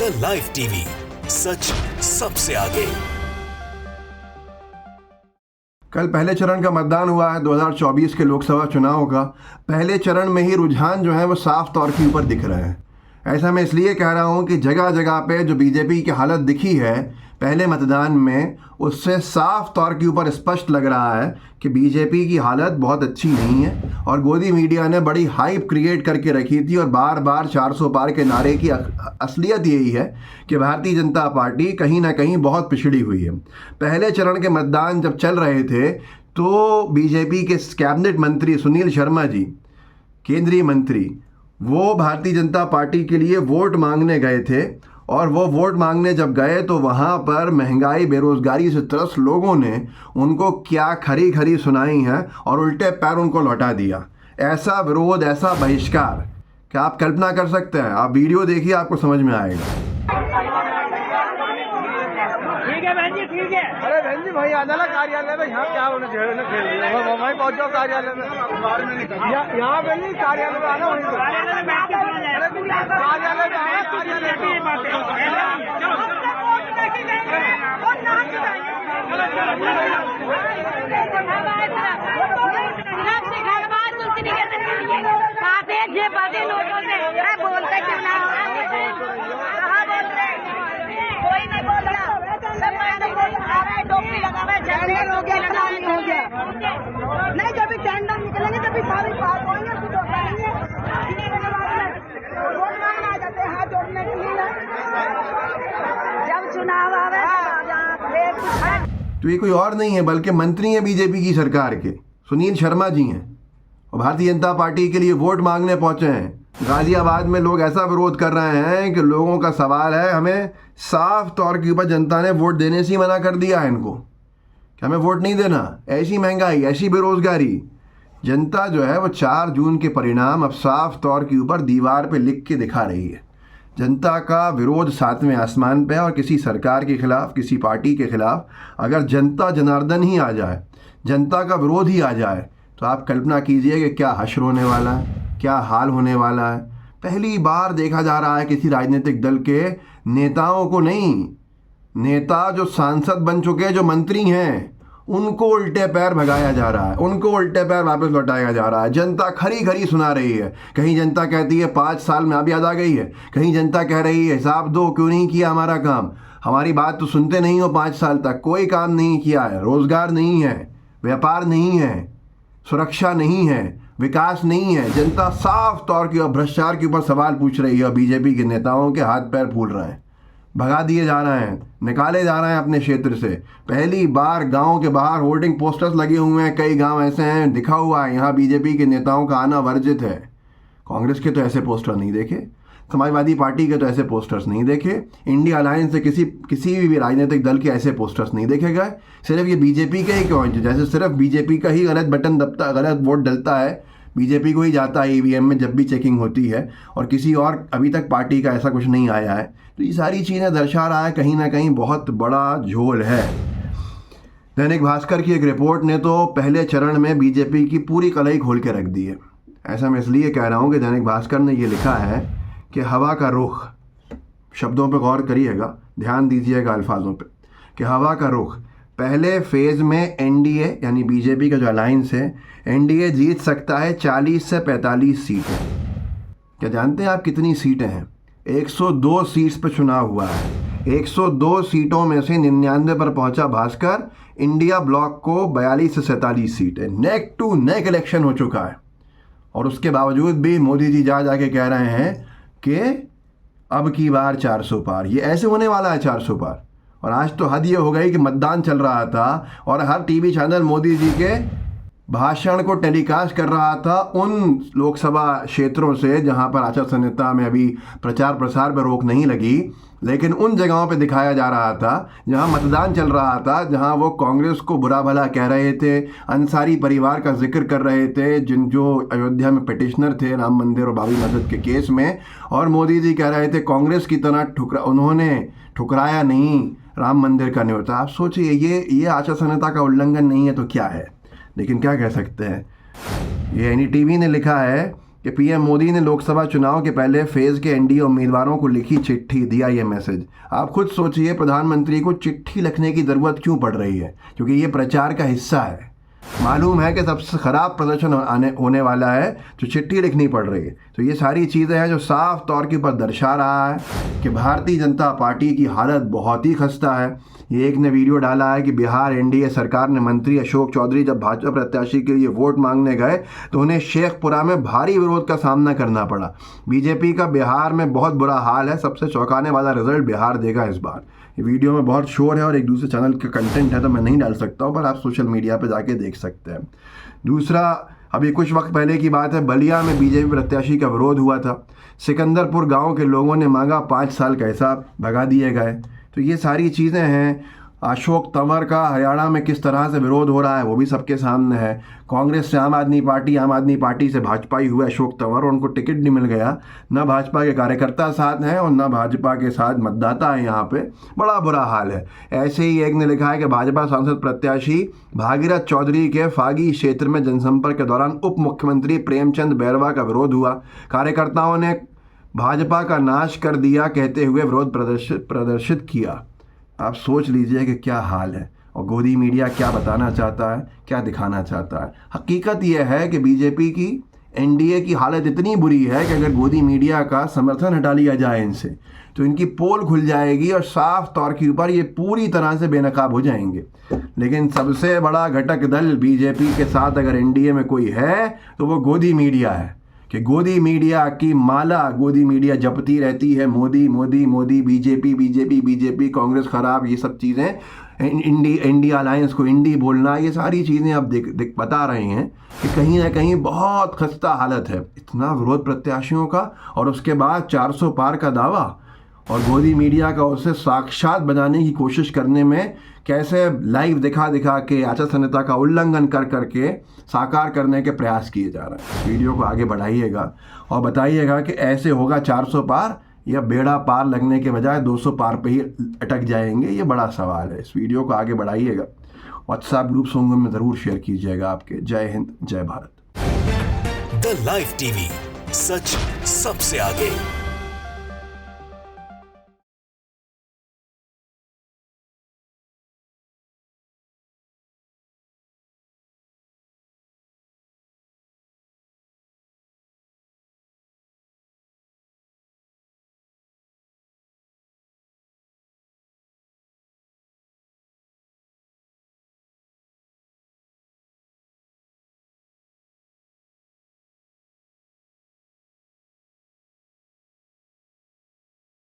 The live TV, सच सबसे आगे। कल पहले चरण का मतदान हुआ है 2024 के लोकसभा चुनाव का। पहले चरण में ही रुझान जो है वो साफ तौर के ऊपर दिख रहे हैं। ऐसा मैं इसलिए कह रहा हूँ कि जगह जगह पे जो बीजेपी की हालत दिखी है पहले मतदान में, उससे साफ तौर के ऊपर स्पष्ट लग रहा है कि बीजेपी की हालत बहुत अच्छी नहीं है। और गोदी मीडिया ने बड़ी हाइप क्रिएट करके रखी थी और बार बार 400 पार के नारे की असलियत यही है कि भारतीय जनता पार्टी कहीं ना कहीं बहुत पिछड़ी हुई है। पहले चरण के मतदान जब चल रहे थे तो बीजेपी के कैबिनेट मंत्री सुनील शर्मा जी, केंद्रीय मंत्री, वो भारतीय जनता पार्टी के लिए वोट मांगने गए थे। और वो वोट मांगने जब गए तो वहाँ पर महंगाई बेरोज़गारी से त्रस्त लोगों ने उनको क्या खरी खरी सुनाई है और उल्टे पैर उनको लौटा दिया। ऐसा विरोध, ऐसा बहिष्कार क्या आप कल्पना कर सकते हैं? आप वीडियो देखिए, आपको समझ में आएगा। ठीक है बहन जी, ठीक है। अरे बहन जी वही आना ना कार्यालय में, यहाँ क्या होना चाहिए, वहीं पहुँचो कार्यालय में। यहाँ बहन जी कार्यालय में आना, वहीं कार्यालय में आना, बोलते क्यों ना कोई नहीं बोल रहा, टोपी लगा हो गया नहीं। जब भी टेंडर निकलेंगे तभी सारी बात होंगे, आ जाते हैं हाथ जोड़ने के लिए जब चुनाव आवे। तो ये कोई और नहीं है बल्कि मंत्री हैं बीजेपी की सरकार के, सुनील शर्मा जी हैं, और भारतीय जनता पार्टी के लिए वोट मांगने पहुंचे हैं। गाजियाबाद में लोग ऐसा विरोध कर रहे हैं कि लोगों का सवाल है, हमें साफ तौर के ऊपर जनता ने वोट देने से ही मना कर दिया है इनको कि हमें वोट नहीं देना। ऐसी महंगाई, ऐसी बेरोजगारी, जनता जो है वो 4 जून के परिणाम अब साफ तौर के ऊपर दीवार पे लिख के दिखा रही है। जनता का विरोध 7वें आसमान पे है और किसी सरकार के खिलाफ, किसी पार्टी के खिलाफ अगर जनता जनार्दन ही आ जाए, जनता का विरोध ही आ जाए, तो आप कल्पना कीजिए कि क्या हश्र होने वाला है, क्या हाल होने वाला है। पहली बार देखा जा रहा है किसी राजनीतिक दल के नेताओं को नहीं, नेता जो सांसद बन चुके, जो मंत्री हैं, उनको उल्टे पैर भगाया जा रहा है, उनको उल्टे पैर वापस लौटाया जा रहा है। जनता खरी खरी सुना रही है। कहीं जनता कहती है 5 साल में अब याद आ गई है, कहीं जनता कह रही है हिसाब दो, क्यों नहीं किया हमारा काम, हमारी बात तो सुनते नहीं हो। 5 साल तक कोई काम नहीं किया है, रोजगार नहीं है, व्यापार नहीं है, सुरक्षा नहीं है, विकास नहीं है। जनता साफ तौर के और भ्रष्टाचार के ऊपर सवाल पूछ रही है और बीजेपी के नेताओं के हाथ पैर फूल रहे हैं, भगा दिए जा रहे हैं, निकाले जा रहे हैं अपने क्षेत्र से। पहली बार गांव के बाहर होर्डिंग पोस्टर्स लगे हुए हैं, कई गांव ऐसे हैं, दिखा हुआ है यहाँ बीजेपी के नेताओं का आना वर्जित है। कांग्रेस के तो ऐसे पोस्टर नहीं देखे, समाजवादी पार्टी के तो ऐसे पोस्टर्स नहीं देखे, इंडिया अलायंस से किसी भी राजनीतिक दल के ऐसे पोस्टर्स नहीं देखे गए। सिर्फ ये बीजेपी के ही क्यों, जैसे सिर्फ बीजेपी का ही गलत बटन दबता, गलत वोट डलता है, बीजेपी को ही जाता है ईवीएम में जब भी चेकिंग होती है, और किसी और अभी तक पार्टी का ऐसा कुछ नहीं आया है। तो ये सारी चीज़ें दर्शा रहा है कहीं ना कहीं बहुत बड़ा झोल है। दैनिक भास्कर की एक रिपोर्ट ने तो पहले चरण में बीजेपी की पूरी कलई खोल के रख दी है। ऐसा मैं इसलिए कह रहा हूँ कि दैनिक भास्कर ने ये लिखा है कि हवा का रुख, शब्दों पर गौर करिएगा, ध्यान दीजिएगा अल्फाजों पे, कि हवा का रुख, पहले फेज़ में एनडीए यानी बीजेपी का जो अलायंस है, एनडीए जीत सकता है 40 से 45 सीटें। क्या जानते हैं आप कितनी सीटें हैं? 102 सीट्स पर चुनाव हुआ है। 102 सीटों में से 99 पर पहुंचा भास्कर। इंडिया ब्लॉक को 42 से 47 सीटें, नेक टू नेक इलेक्शन हो चुका है। और उसके बावजूद भी मोदी जी जा जाके कह रहे हैं कि अब की बार 400 पार, ये ऐसे होने वाला है 400 पार। और आज तो हद ये हो गई कि मतदान चल रहा था और हर टीवी चैनल मोदी जी के भाषण को टेलीकास्ट कर रहा था उन लोकसभा क्षेत्रों से जहां पर आचार संहिता में अभी प्रचार प्रसार पर रोक नहीं लगी, लेकिन उन जगहों पे दिखाया जा रहा था जहां मतदान चल रहा था, जहां वो कांग्रेस को बुरा भला कह रहे थे, अंसारी परिवार का जिक्र कर रहे थे, जो अयोध्या में पिटिशनर थे राम मंदिर और बाबरी मस्जिद के केस में, और मोदी जी कह रहे थे कांग्रेस की तरह उन्होंने ठुकराया नहीं राम मंदिर का न्योता। आप सोचिए, ये आचार संहिता का उल्लंघन नहीं है तो क्या है? लेकिन क्या कह सकते हैं, ये एनडीटीवी ने लिखा है कि कि पीएम मोदी ने लोकसभा चुनाव के पहले फेज के एनडीए उम्मीदवारों को लिखी चिट्ठी, दिया ये मैसेज। आप खुद सोचिए, प्रधानमंत्री को चिट्ठी लिखने की ज़रूरत क्यों पड़ रही है? क्योंकि ये प्रचार का हिस्सा है। मालूम है कि सबसे ख़राब प्रदर्शन होने वाला है, जो चिट्ठी लिखनी पड़ रही है। तो ये सारी चीज़ें हैं जो साफ तौर के ऊपर दर्शा रहा है कि भारतीय जनता पार्टी की हालत बहुत ही खस्ता है। ये एक ने वीडियो डाला है कि बिहार एनडीए सरकार ने मंत्री अशोक चौधरी जब भाजपा प्रत्याशी के लिए वोट मांगने गए तो उन्हें शेखपुरा में भारी विरोध का सामना करना पड़ा। बीजेपी का बिहार में बहुत बुरा हाल है। सबसे चौंकाने वाला रिजल्ट बिहार देगा इस बार। ये वीडियो में बहुत शोर है और एक दूसरे चैनल का कंटेंट है तो मैं नहीं डाल सकता हूँ, पर आप सोशल मीडिया पर जाके देख सकते हैं। दूसरा, अभी कुछ वक्त पहले की बात है, बलिया में बीजेपी प्रत्याशी का विरोध हुआ था। सिकंदरपुर गांव के लोगों ने मांगा 5 साल का हिसाब, भगा दिए गए। तो ये सारी चीज़ें हैं। अशोक तंवर का हरियाणा में किस तरह से विरोध हो रहा है वो भी सबके सामने है। कांग्रेस से आम आदमी पार्टी से भाजपा ही हुए अशोक तंवर, उनको टिकट नहीं मिल गया। न भाजपा के कार्यकर्ता साथ हैं और न भाजपा के साथ मतदाता है। यहाँ पे बड़ा बुरा हाल है। ऐसे ही एक ने लिखा है कि भाजपा सांसद प्रत्याशी भागीरथ चौधरी के फागी क्षेत्र में जनसंपर्क के दौरान उप मुख्यमंत्री प्रेमचंद बैरवा का विरोध हुआ। कार्यकर्ताओं ने भाजपा का नाश कर दिया कहते हुए विरोध प्रदर्शित किया। आप सोच लीजिए कि क्या हाल है और गोदी मीडिया क्या बताना चाहता है, क्या दिखाना चाहता है। हकीकत यह है कि बीजेपी की एनडीए की हालत इतनी बुरी है कि अगर गोदी मीडिया का समर्थन हटा लिया जाए इनसे तो इनकी पोल खुल जाएगी और साफ तौर के ऊपर ये पूरी तरह से बेनकाब हो जाएंगे। लेकिन सबसे बड़ा घटक दल बीजेपी के साथ अगर एनडीए में कोई है तो वो गोदी मीडिया है कि गोदी मीडिया की माला गोदी मीडिया जपती रहती है। Modi Modi Modi, BJP BJP BJP, Congress खराब, ये सब चीज़ें, इंडिया अलायंस को इंडी बोलना, ये सारी चीज़ें अब बता रहे हैं कि कहीं ना कहीं बहुत खस्ता हालत है। इतना विरोध प्रत्याशियों का और उसके बाद 400 पार का दावा और गोदी मीडिया का उसे साक्षात बनाने की कोशिश करने में कैसे लाइव दिखा के आचार संहिता का उल्लंघन करके साकार करने के प्रयास किए जा रहे हैं। वीडियो को आगे बढ़ाइएगा और बताइएगा कि ऐसे होगा 400 पार या बेड़ा पार लगने के बजाय 200 पार पे ही अटक जाएंगे। ये बड़ा सवाल है। इस वीडियो को आगे बढ़ाइएगा, व्हाट्सएप ग्रुप संगम में ज़रूर शेयर कीजिएगा आपके। जय हिंद, जय भारत। द लाइव टीवी, सच सबसे आगे।